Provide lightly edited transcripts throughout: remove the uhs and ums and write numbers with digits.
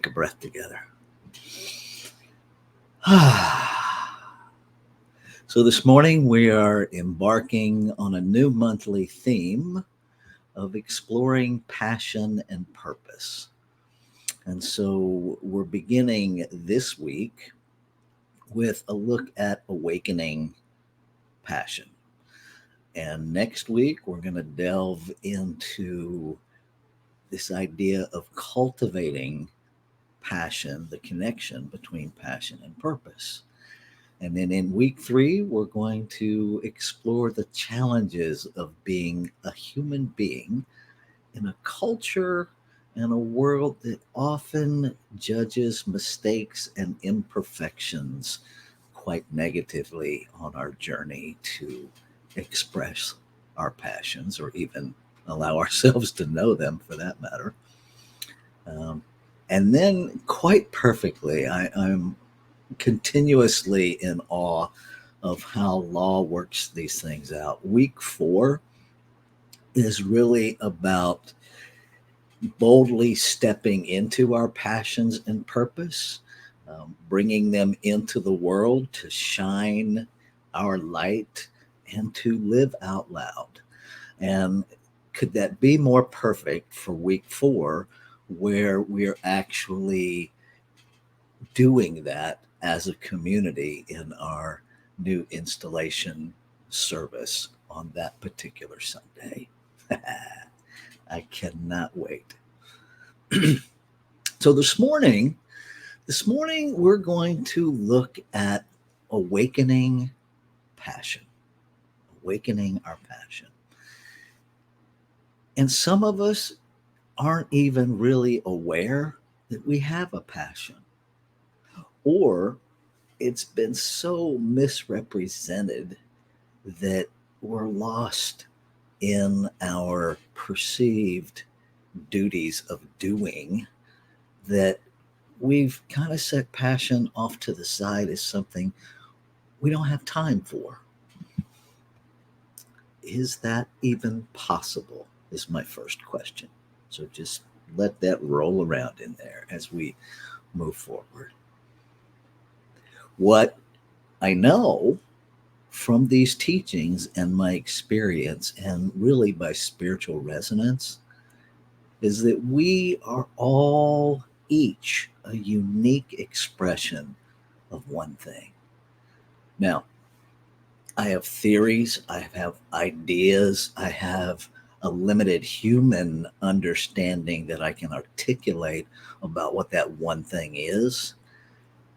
take a breath together. So this morning we are embarking on a new monthly theme of exploring passion and purpose. And so we're beginning this week with a look at awakening passion. And next week we're going to delve into this idea of cultivating passion, the connection between passion and purpose. And then in week 3, we're going to explore the challenges of being a human being in a culture and a world that often judges mistakes and imperfections quite negatively on our journey to express our passions or even allow ourselves to know them for that matter. And then, quite perfectly, I'm continuously in awe of how law works these things out. Week 4 is really about boldly stepping into our passions and purpose, bringing them into the world to shine our light and to live out loud. And could that be more perfect for week 4, where we're actually doing that as a community in our new installation service on that particular Sunday? I cannot wait. So this morning we're going to look at awakening passion, awakening our passion. And some of us aren't even really aware that we have a passion, or it's been so misrepresented that we're lost in our perceived duties of doing that we've kind of set passion off to the side as something we don't have time for. Is that even possible? Is my first question. So just let that roll around in there as we move forward. What I know from these teachings and my experience, and really by spiritual resonance, is that we are all each a unique expression of one thing. Now, I have theories, I have ideas, I have a limited human understanding that I can articulate about what that one thing is.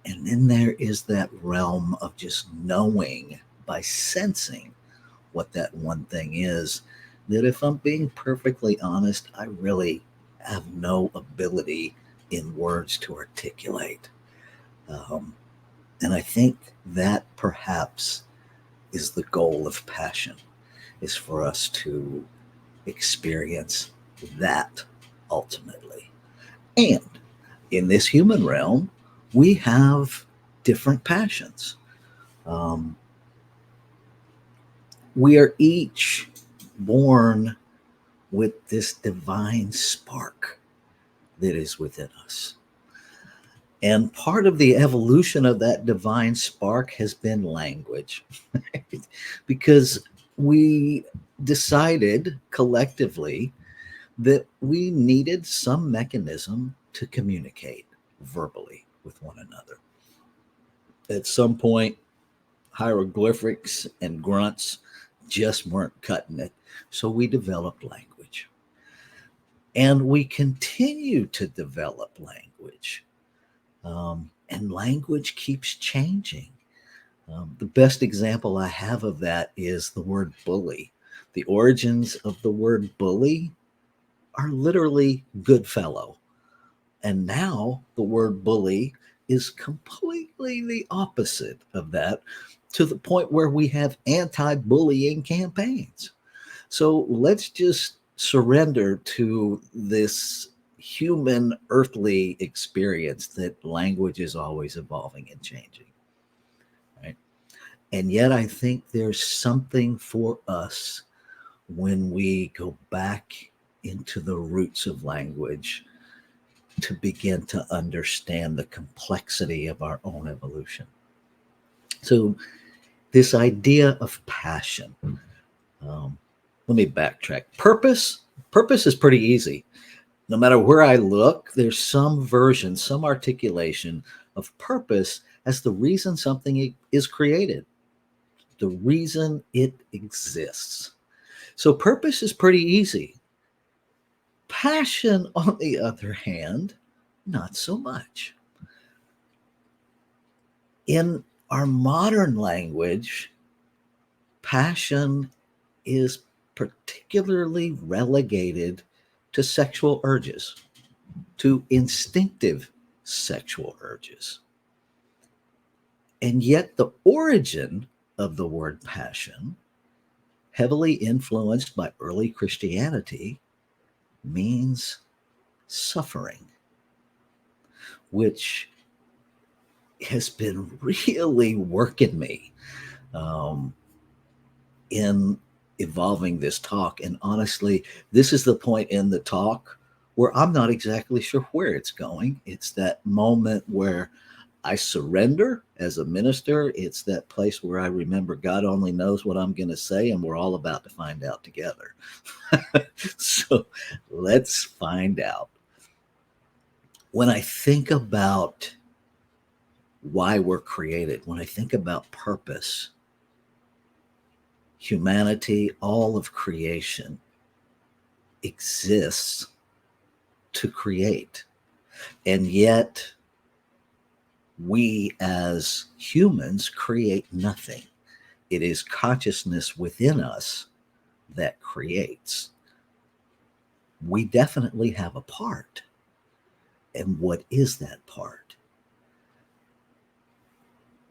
And then there is that realm of just knowing by sensing what that one thing is, that if I'm being perfectly honest, I really have no ability in words to articulate. And I think that perhaps is the goal of passion, is for us to experience that ultimately. And in this human realm, we have different passions. We are each born with this divine spark that is within us. And part of the evolution of that divine spark has been language, because we decided collectively that we needed some mechanism to communicate verbally with one another. At some point, hieroglyphics and grunts just weren't cutting it. So we developed language. And we continue to develop language. And language keeps changing. The best example I have of that is the word bully. The origins of the word bully are literally good fellow. And now the word bully is completely the opposite of that, to the point where we have anti-bullying campaigns. So let's just surrender to this human earthly experience that language is always evolving and changing, right? And yet I think there's something for us when we go back into the roots of language to begin to understand the complexity of our own evolution. So, this idea of passion, let me backtrack. Purpose is pretty easy. No matter where I look, there's some version, some articulation of purpose as the reason something is created, the reason it exists. So purpose is pretty easy. Passion, on the other hand, not so much. In our modern language, passion is particularly relegated to sexual urges, to instinctive sexual urges. And yet, the origin of the word passion, heavily influenced by early Christianity, means suffering, which has been really working me in evolving this talk. And honestly, this is the point in the talk where I'm not exactly sure where it's going. It's that moment where I surrender as a minister. It's that place where I remember God only knows what I'm going to say, and we're all about to find out together. So let's find out. When I think about why we're created, when I think about purpose, humanity, all of creation exists to create. And yet, we as humans create nothing. It is consciousness within us that creates. We definitely have a part. And what is that part?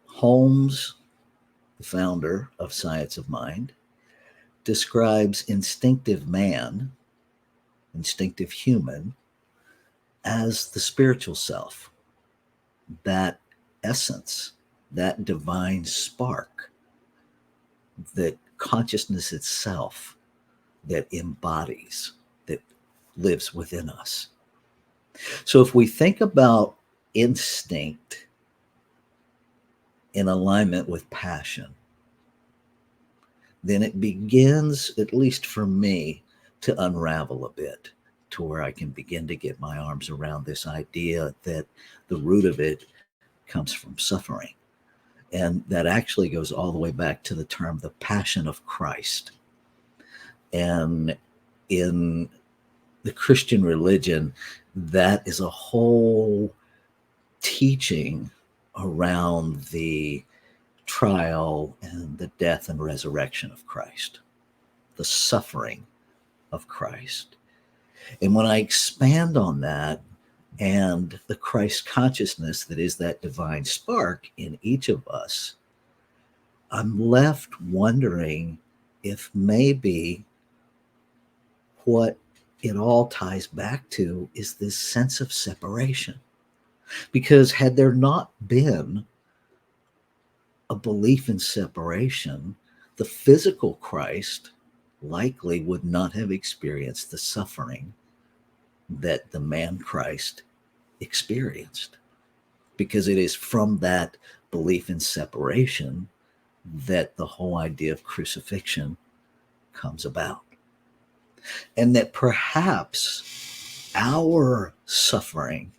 Holmes, the founder of Science of Mind, describes instinctive man, instinctive human, as the spiritual self, that essence, that divine spark, that consciousness itself that embodies, that lives within us. So if we think about instinct in alignment with passion, then it begins, at least for me, to unravel a bit to where I can begin to get my arms around this idea that the root of it comes from suffering. And that actually goes all the way back to the term, the passion of Christ. And in the Christian religion, that is a whole teaching around the trial and the death and resurrection of Christ, the suffering of Christ. And when I expand on that and the Christ consciousness that is that divine spark in each of us, I'm left wondering if maybe what it all ties back to is this sense of separation. Because had there not been a belief in separation, the physical Christ likely would not have experienced the suffering that the man Christ experienced. Because it is from that belief in separation that the whole idea of crucifixion comes about. And that perhaps our suffering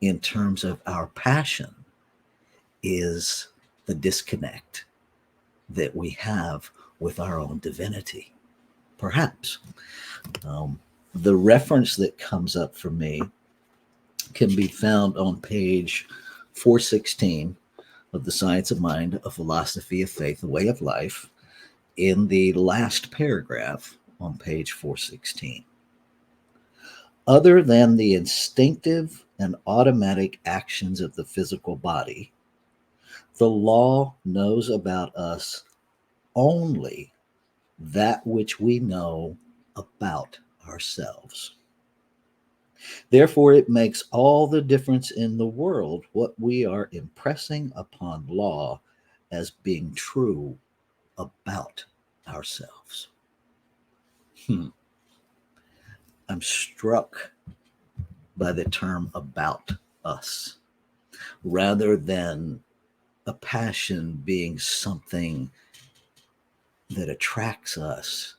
in terms of our passion is the disconnect that we have with our own divinity. Perhaps. The reference that comes up for me can be found on page 416 of The Science of Mind, A Philosophy of Faith, A Way of Life, in the last paragraph on page 416. Other than the instinctive and automatic actions of the physical body, the law knows about us only that which we know about ourselves. Therefore, it makes all the difference in the world what we are impressing upon law as being true about ourselves. I'm struck by the term about us, rather than a passion being something that attracts us.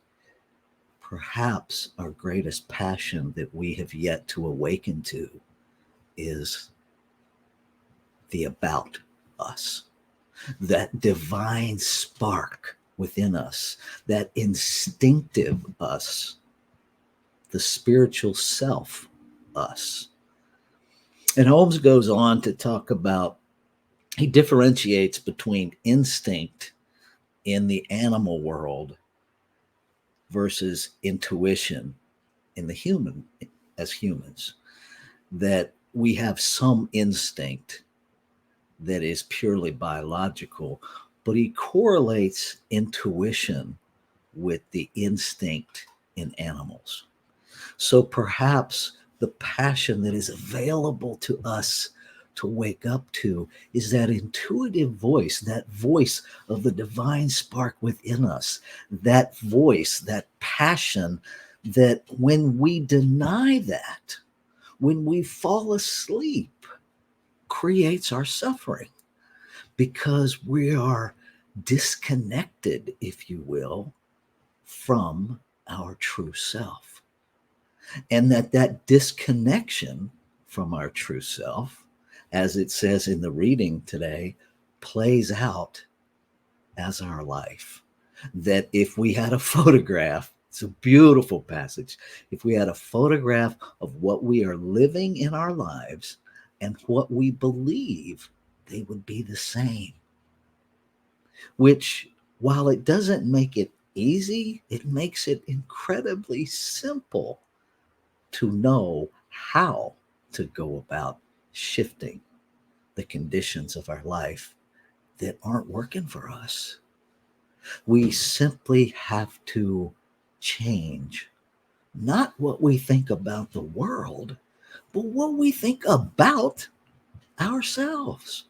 Perhaps our greatest passion that we have yet to awaken to is the about us, that divine spark within us, that instinctive us, the spiritual self us. And Holmes goes on to talk about, he differentiates between instinct in the animal world versus intuition in the human, as humans, that we have some instinct that is purely biological, but he correlates intuition with the instinct in animals. So perhaps the passion that is available to us to wake up to is that intuitive voice, that voice of the divine spark within us, that voice, that passion that when we deny that, when we fall asleep, creates our suffering because we are disconnected, if you will, from our true self. And that disconnection from our true self, as it says in the reading today, plays out as our life. That if we had a photograph, it's a beautiful passage. If we had a photograph of what we are living in our lives and what we believe, they would be the same. Which, while it doesn't make it easy, it makes it incredibly simple to know how to go about shifting the conditions of our life that aren't working for us. We simply have to change not what we think about the world, but what we think about ourselves,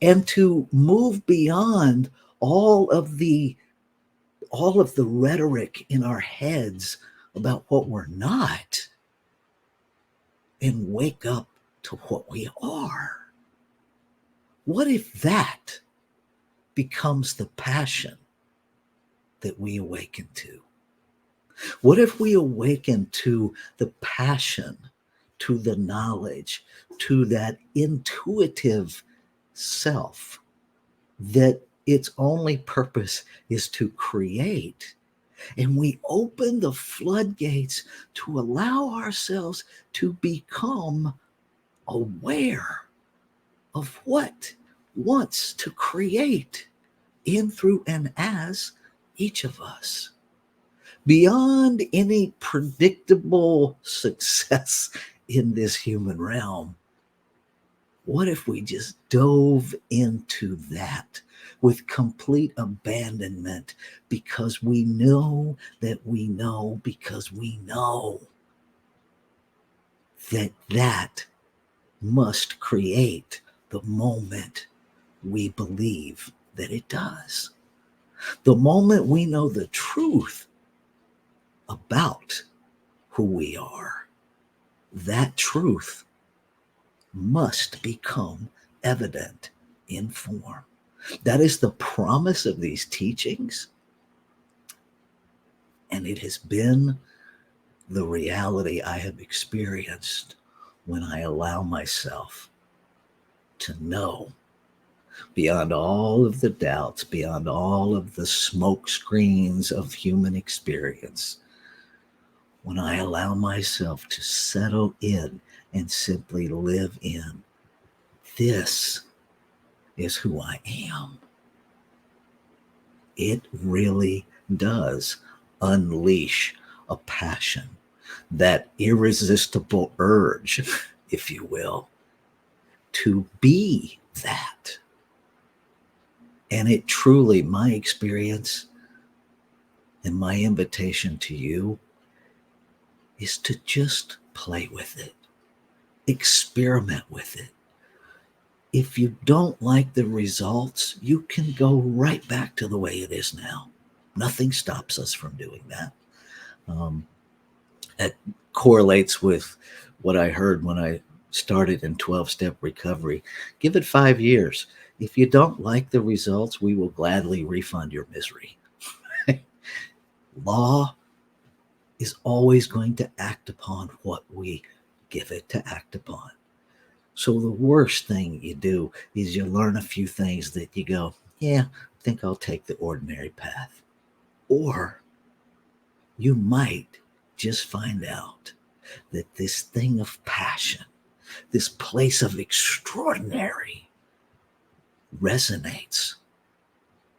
and to move beyond all of the rhetoric in our heads about what we're not, and wake up to what we are. What if that becomes the passion that we awaken to? What if we awaken to the passion, to the knowledge, to that intuitive self, that its only purpose is to create? And we open the floodgates to allow ourselves to become aware of what wants to create in, through, and as each of us. Beyond any predictable success in this human realm, what if we just dove into that with complete abandonment, because we know that we know, because we know that that must create the moment we believe that it does. The moment we know the truth about who we are, that truth must become evident in form. That is the promise of these teachings. And it has been the reality I have experienced when I allow myself to know, beyond all of the doubts, beyond all of the smoke screens of human experience, when I allow myself to settle in and simply live in, this is who I am. It really does unleash a passion, that irresistible urge, if you will, to be that. And it truly, my experience and my invitation to you is to just play with it, experiment with it. If you don't like the results, you can go right back to the way it is now. Nothing stops us from doing that. It correlates with what I heard when I started in 12-step recovery. Give it 5 years. If you don't like the results, we will gladly refund your misery. Law is always going to act upon what we give it to act upon. So the worst thing you do is you learn a few things that you go, yeah, I think I'll take the ordinary path. Or you might just find out that this thing of passion, this place of extraordinary, resonates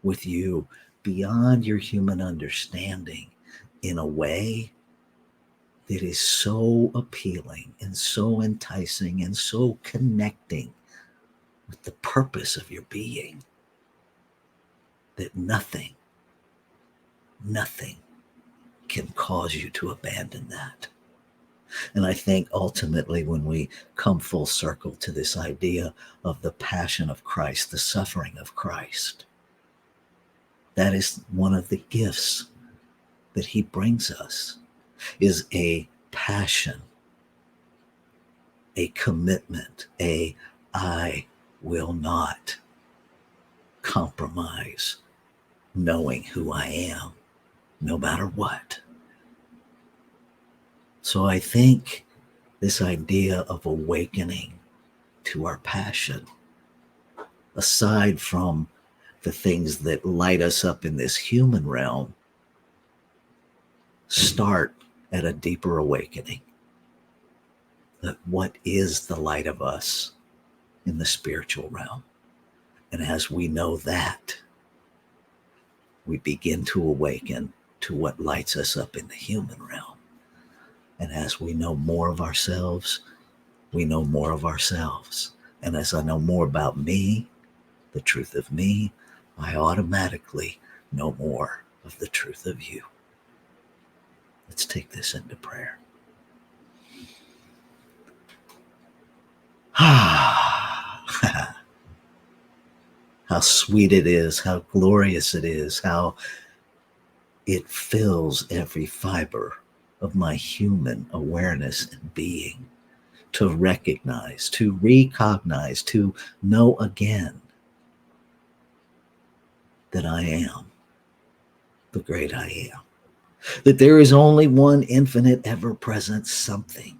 with you beyond your human understanding in a way that is so appealing and so enticing and so connecting with the purpose of your being that nothing can cause you to abandon that. And I think ultimately, when we come full circle to this idea of the passion of Christ, the suffering of Christ, that is one of the gifts that he brings us, is a passion, a commitment, I will not compromise knowing who I am, no matter what. So I think this idea of awakening to our passion, aside from the things that light us up in this human realm, start at a deeper awakening. That what is the light of us in the spiritual realm? And as we know that, we begin to awaken to what lights us up in the human realm. And as we know more of ourselves, we know more of ourselves. And as I know more about me, the truth of me, I automatically know more of the truth of you. Let's take this into prayer. How sweet it is, how glorious it is, how it fills every fiber of my human awareness and being to recognize, to recognize, to know again that I am the great I am. That there is only one infinite, ever-present something,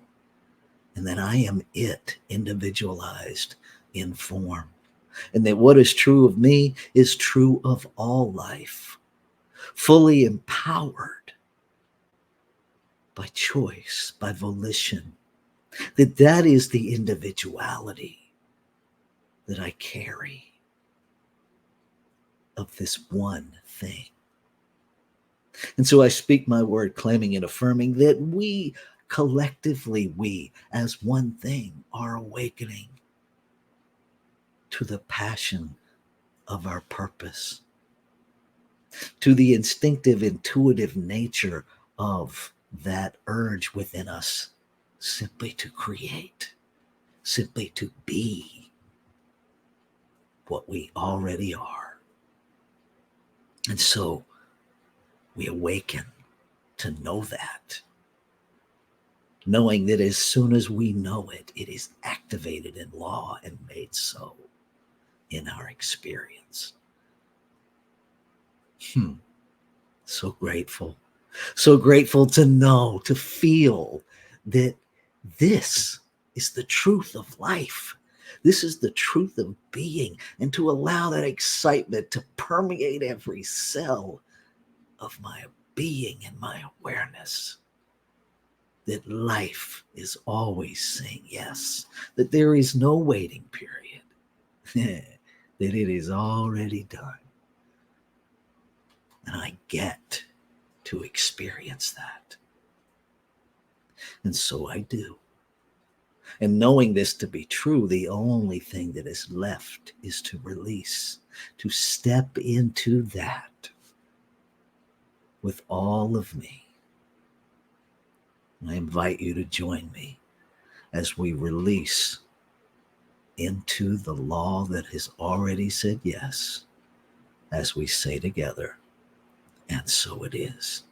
and that I am it, individualized in form. And that what is true of me is true of all life, fully empowered by choice, by volition. That is the individuality that I carry of this one thing. And so I speak my word, claiming and affirming that we collectively, we as one thing, are awakening to the passion of our purpose, to the instinctive, intuitive nature of that urge within us, simply to create, simply to be what we already are. And so we awaken to know that, knowing that as soon as we know it, it is activated in law and made so in our experience. So grateful to know, to feel that this is the truth of life. This is the truth of being, and to allow that excitement to permeate every cell of my being and my awareness. That life is always saying yes, that there is no waiting period, that it is already done. And I get to experience that. And so I do. And knowing this to be true, the only thing that is left is to release, to step into that with all of me. And I invite you to join me as we release into the law that has already said yes, as we say together, and so it is.